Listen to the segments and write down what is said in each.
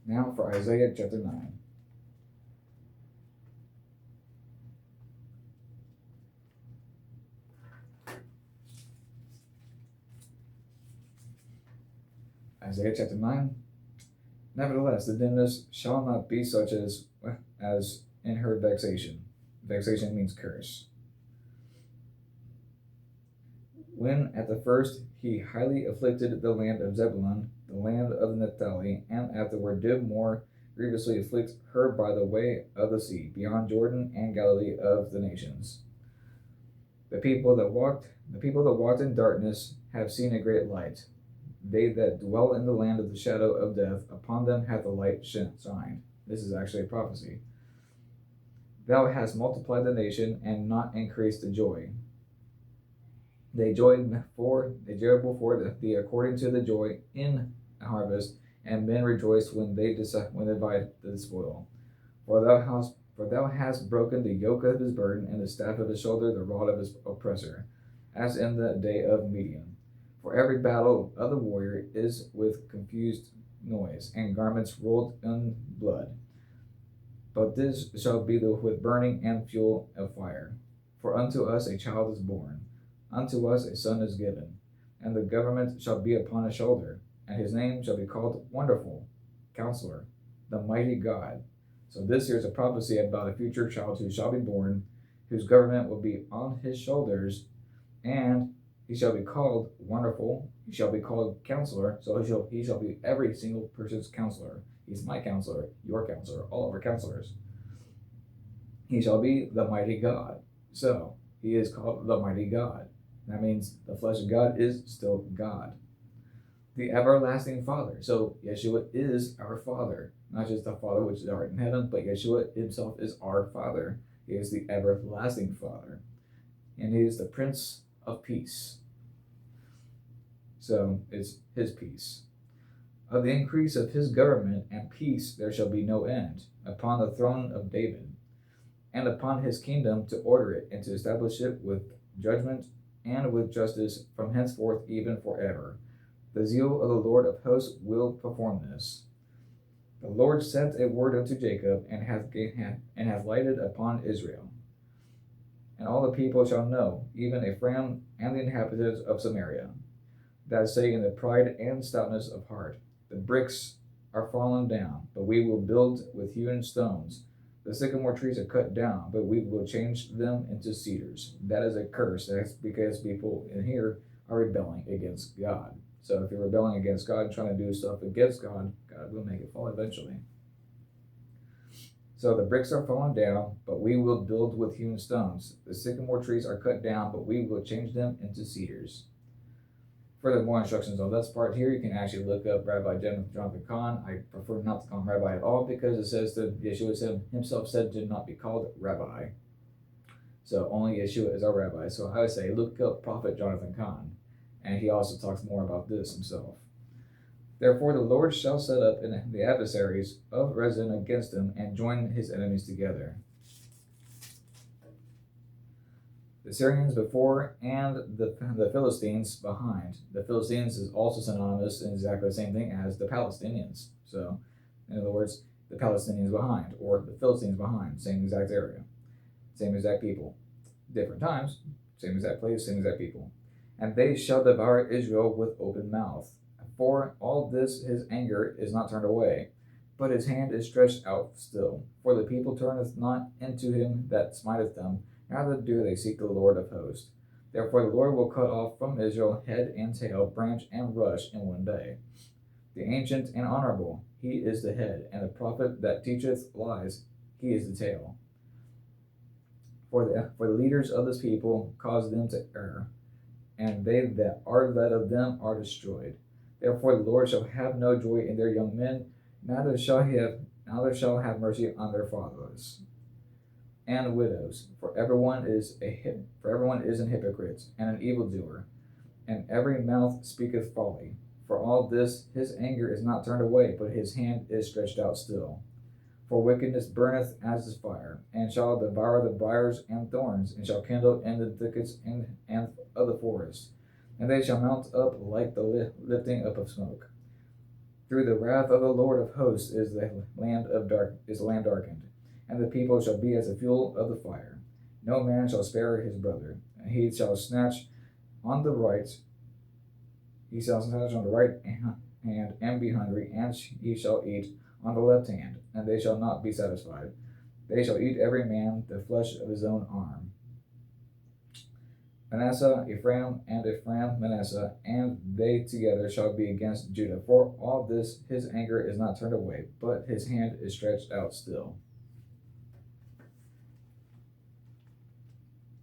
Now for Isaiah chapter 9. Isaiah chapter 9. Nevertheless, the dimness shall not be such as in her vexation. Vexation means curse. When at the first he highly afflicted the land of Zebulun, the land of Naphtali, and afterward did more grievously afflict her by the way of the sea, beyond Jordan and Galilee of the nations. The people that walked in darkness have seen a great light. They that dwell in the land of the shadow of death, upon them hath the light shined. This is actually a prophecy. Thou hast multiplied the nation and not increased the joy. They joyed before thee according to the joy in harvest, and men rejoice when they divide the spoil. For thou hast broken the yoke of his burden, and the staff of his shoulder, the rod of his oppressor, as in the day of Midian. For every battle of the warrior is with confused noise, and garments rolled in blood. But this shall be with burning and fuel of fire. For unto us a child is born, unto us a son is given, and the government shall be upon his shoulder, and his name shall be called Wonderful, Counselor, the Mighty God. So this here is a prophecy about a future child who shall be born, whose government will be on his shoulders, and he shall be called Wonderful, he shall be called Counselor, so he shall be every single person's counselor. He's my counselor, your counselor, all of our counselors. He shall be the Mighty God. So he is called the Mighty God. That means the flesh of God is still God. The everlasting Father. So Yeshua is our Father, not just the Father which is art in heaven, but Yeshua himself is our Father. He is the everlasting Father, and he is the Prince of Peace. So it's his peace. Of the increase of his government and peace there shall be no end, upon the throne of David, and upon his kingdom, to order it and to establish it with judgment and with justice from henceforth even forever. The zeal of the Lord of hosts will perform this. The Lord sent a word unto Jacob, and hath lighted upon Israel. And all the people shall know, even Ephraim and the inhabitants of Samaria, that say in the pride and stoutness of heart, the bricks are fallen down, but we will build with hewn stones. The sycamore trees are cut down, but we will change them into cedars. That is a curse. That's because people in here are rebelling against God. So if you're rebelling against God and trying to do stuff against God, God will make it fall eventually. So the bricks are fallen down, but we will build with hewn stones. The sycamore trees are cut down, but we will change them into cedars. Further more instructions on this part here, you can actually look up Rabbi Jonathan Kahn. I prefer not to call him Rabbi at all because it says that Yeshua himself said to not be called Rabbi. So only Yeshua is our Rabbi. So I would say look up Prophet Jonathan Kahn, and he also talks more about this himself. Therefore the Lord shall set up in the adversaries of Rezin against him, and join his enemies together. The Syrians before, and the Philistines behind. The Philistines is also synonymous and exactly the same thing as the Palestinians. So, in other words, the Palestinians behind, or the Philistines behind, same exact area, same exact people. Different times, same exact place, same exact people. And they shall devour Israel with open mouth. For all this his anger is not turned away, but his hand is stretched out still. For the people turneth not into him that smiteth them, neither do they seek the Lord of hosts. Therefore the Lord will cut off from Israel head and tail, branch and rush in one day. The ancient and honorable, he is the head, and the prophet that teacheth lies, he is the tail. For the leaders of this people cause them to err, and they that are led of them are destroyed. Therefore the Lord shall have no joy in their young men, neither shall have mercy on their fatherless and widows, for everyone is an hypocrite and an evildoer, and every mouth speaketh folly. For all this his anger is not turned away, but his hand is stretched out still. For wickedness burneth as is fire, and shall devour the briars and thorns, and shall kindle in the thickets and of the forest, and they shall mount up like the lifting up of smoke. Through the wrath of the Lord of hosts is the land darkened, and the people shall be as the fuel of the fire. No man shall spare his brother, and he shall snatch on the right. He shall snatch on the right hand and be hungry, and he shall eat on the left hand, and they shall not be satisfied. They shall eat every man the flesh of his own arm. Manasseh, Ephraim, Manasseh, and they together shall be against Judah. For all this his anger is not turned away, but his hand is stretched out still.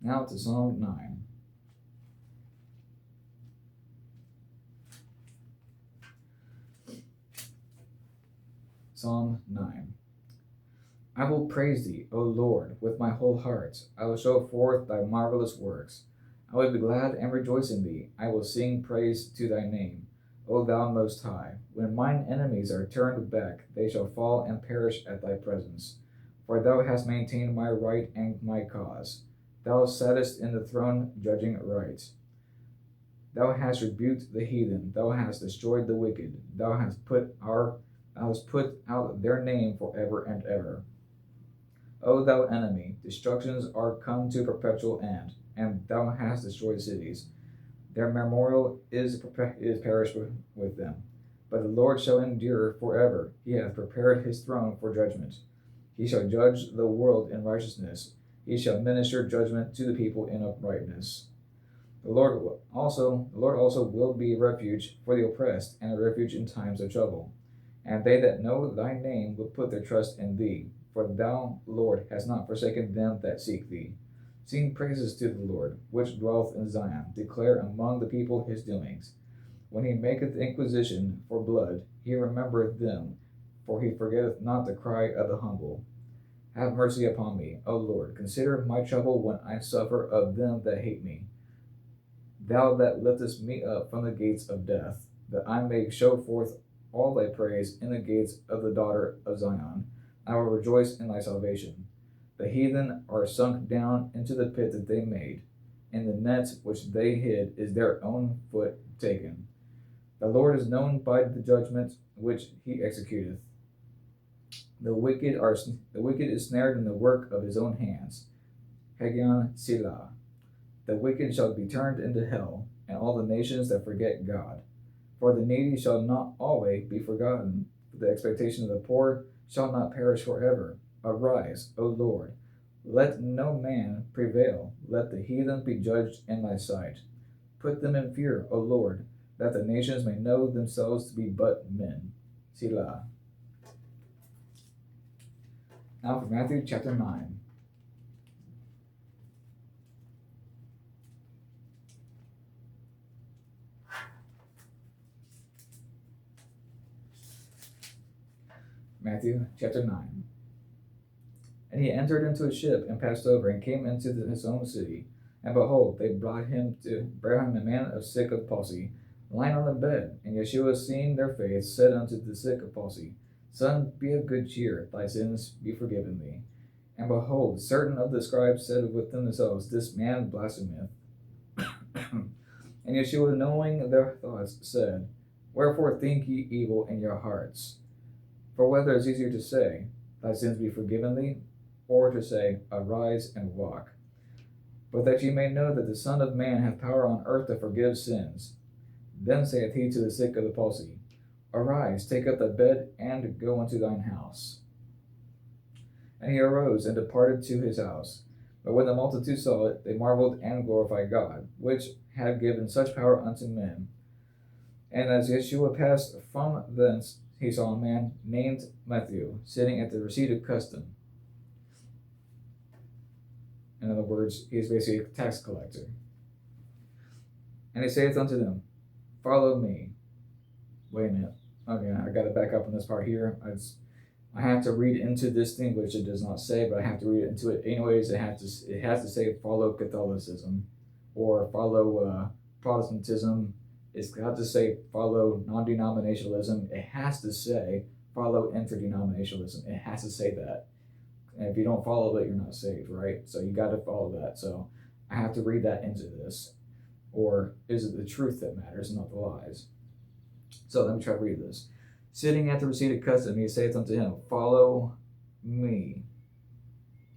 Now to Psalm 9. Psalm 9. I will praise thee, O Lord, with my whole heart. I will show forth thy marvelous works. I will be glad and rejoice in thee. I will sing praise to thy name, O thou most high. When mine enemies are turned back, they shall fall and perish at thy presence. For thou hast maintained my right and my cause. Thou sattest in the throne, judging right. Thou hast rebuked the heathen. Thou hast destroyed the wicked. Thou hast put out their name forever and ever. O thou enemy, destructions are come to perpetual end, and thou hast destroyed cities. Their memorial is perished with them. But the Lord shall endure forever. He hath prepared his throne for judgment. He shall judge the world in righteousness. He shall minister judgment to the people in uprightness. The Lord also will be a refuge for the oppressed, and a refuge in times of trouble. And they that know thy name will put their trust in thee. For thou, Lord, hast not forsaken them that seek thee. Sing praises to the Lord, which dwelleth in Zion. Declare among the people his doings. When he maketh inquisition for blood, he remembereth them, for he forgetteth not the cry of the humble. Have mercy upon me, O Lord. Consider my trouble when I suffer of them that hate me. Thou that liftest me up from the gates of death, that I may show forth all thy praise in the gates of the daughter of Zion. I will rejoice in thy salvation. The heathen are sunk down into the pit that they made. In the nets which they hid is their own foot taken. The Lord is known by the judgment which he executeth. The wicked is snared in the work of his own hands. Hegion Selah. The wicked shall be turned into hell, and all the nations that forget God. For the needy shall not always be forgotten. The expectation of the poor shall not perish forever. Arise, O Lord. Let no man prevail. Let the heathen be judged in thy sight. Put them in fear, O Lord, that the nations may know themselves to be but men. Selah. Now for Matthew chapter 9. Matthew chapter 9. And he entered into a ship and passed over and came into his own city. And behold, they brought him a man of sick of palsy, lying on the bed. And Yeshua, seeing their faith, said unto the sick of palsy, Son, be of good cheer, thy sins be forgiven thee. And behold, certain of the scribes said within themselves, This man blasphemeth. And Yeshua, knowing their thoughts, said, Wherefore think ye evil in your hearts? For whether is easier to say, Thy sins be forgiven thee, or to say, Arise and walk? But that ye may know that the Son of Man hath power on earth to forgive sins. Then saith he to the sick of the palsy, Arise, take up thy bed, and go unto thine house. And he arose and departed to his house. But when the multitude saw it, they marveled and glorified God, which had given such power unto men. And as Yeshua passed from thence, he saw a man named Matthew sitting at the receipt of custom. In other words, he is basically a tax collector. And he saith unto them, Follow me. Wait a minute. Okay, I got to back up on this part here. I have to read into this thing, which it does not say, but I have to read into it anyways. It has to say follow Catholicism or follow Protestantism. It's got to say follow non-denominationalism. It has to say follow interdenominationalism. It has to say that. And if you don't follow it, you're not saved, right? So you got to follow that. So I have to read that into this. Or is it the truth that matters, not the lies? So let me try to read this. Sitting at the receipt of custom, he saith unto him, Follow me.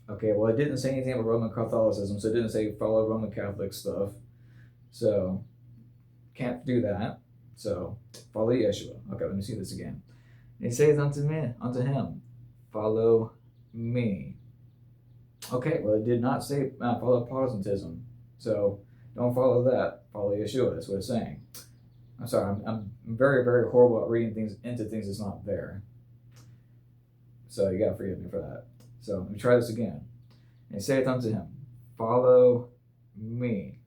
Okay, well, it didn't say anything about Roman Catholicism, so it didn't say follow Roman Catholic stuff. So, can't do that. So, follow Yeshua. Okay, let me see this again. He saith unto him, Follow me. Okay, well, it did not say follow Protestantism. So, don't follow that. Follow Yeshua. That's what it's saying. I'm sorry, I'm very, very horrible at reading things into things that's not there. So, you got to forgive me for that. So, let me try this again. And saith unto him, Follow me.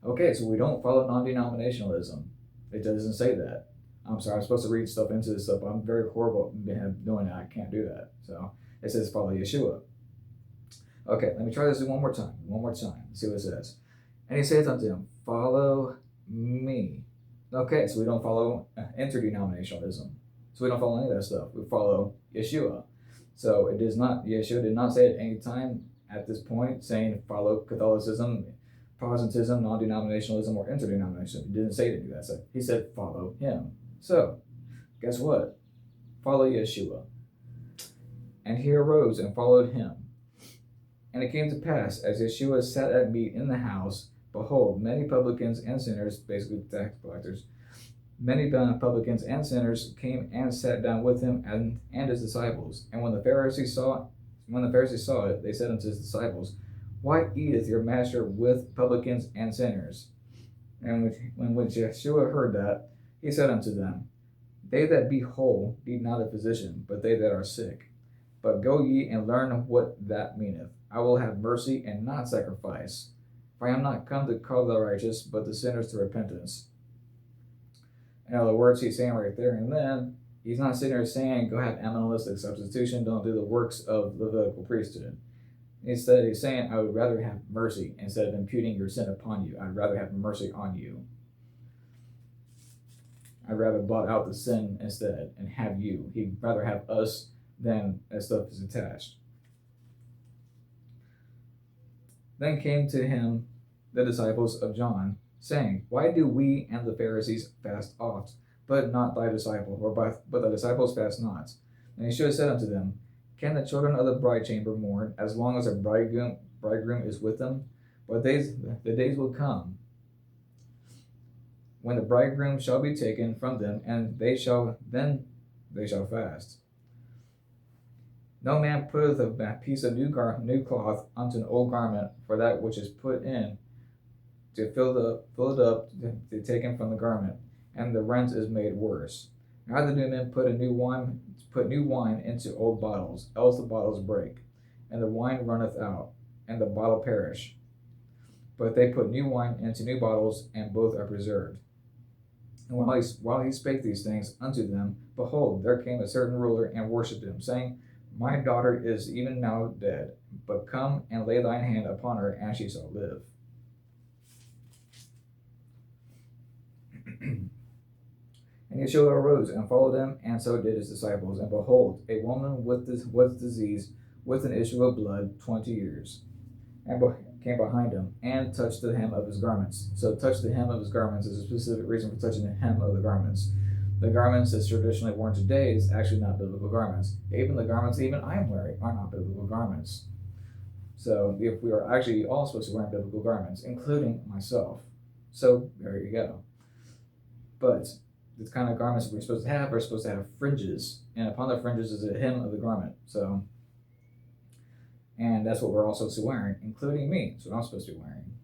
Okay, so we don't follow non-denominationalism. It doesn't say that. I'm sorry, I'm supposed to read stuff into this stuff, but I'm very horrible at doing that. I can't do that. So, it says follow Yeshua. Okay, let me try this one more time. Let's see what it says. And he saith unto him, Follow me. Okay, so we don't follow interdenominationalism. So we don't follow any of that stuff. We follow Yeshua. So Yeshua did not say at any time at this point saying follow Catholicism, Protestantism, non-denominationalism, or interdenominationalism. He didn't say to do that. So he said follow him. So, guess what? Follow Yeshua. And he arose and followed him. And it came to pass, as Yeshua sat at meat in the house, behold, many publicans and sinners, basically tax collectors, many publicans and sinners came and sat down with him and his disciples. And when the Pharisees saw it, they said unto his disciples, Why eateth your master with publicans and sinners? And when Yeshua heard that, he said unto them, They that be whole need not a physician, but they that are sick. But go ye and learn what that meaneth. I will have mercy and not sacrifice. For I am not come to call the righteous, but the sinners to repentance. In other words, he's saying right there and then, he's not sitting there saying, go have animalistic substitution, don't do the works of Levitical priesthood. Instead, he's saying, I would rather have mercy instead of imputing your sin upon you. I'd rather have mercy on you. I'd rather blot out the sin instead and have you. He'd rather have us than that stuff is attached. Then came to him the disciples of John, saying, Why do we and the Pharisees fast oft, but not thy disciples, but thy disciples fast not? And he should have said unto them, Can the children of the bride chamber mourn, as long as a bridegroom is with them? But the days will come, when the bridegroom shall be taken from them, and they shall fast. No man putteth a piece of new cloth unto an old garment, for that which is put in to fill it up to take him from the garment, and the rent is made worse. Neither do men put new wine into old bottles, else the bottles break, and the wine runneth out, and the bottle perish. But they put new wine into new bottles, and both are preserved. And while he spake these things unto them, behold, there came a certain ruler and worshipped him, saying, My daughter is even now dead, but come and lay thine hand upon her, and she shall live. And Yeshua arose and followed him, and so did his disciples. And behold, a woman with disease, with an issue of blood, 20 years, and came behind him, and touched the hem of his garments. So touch the hem of his garments is a specific reason for touching the hem of the garments. The garments that's traditionally worn today is actually not biblical garments. Even the garments even I'm wearing are not biblical garments. So if we are actually all supposed to wear biblical garments, including myself. So there you go. But the kind of garments we're supposed to have fringes, and upon the fringes is a hem of the garment. So, and that's what we're all supposed to be wearing, including me. That's what I'm supposed to be wearing.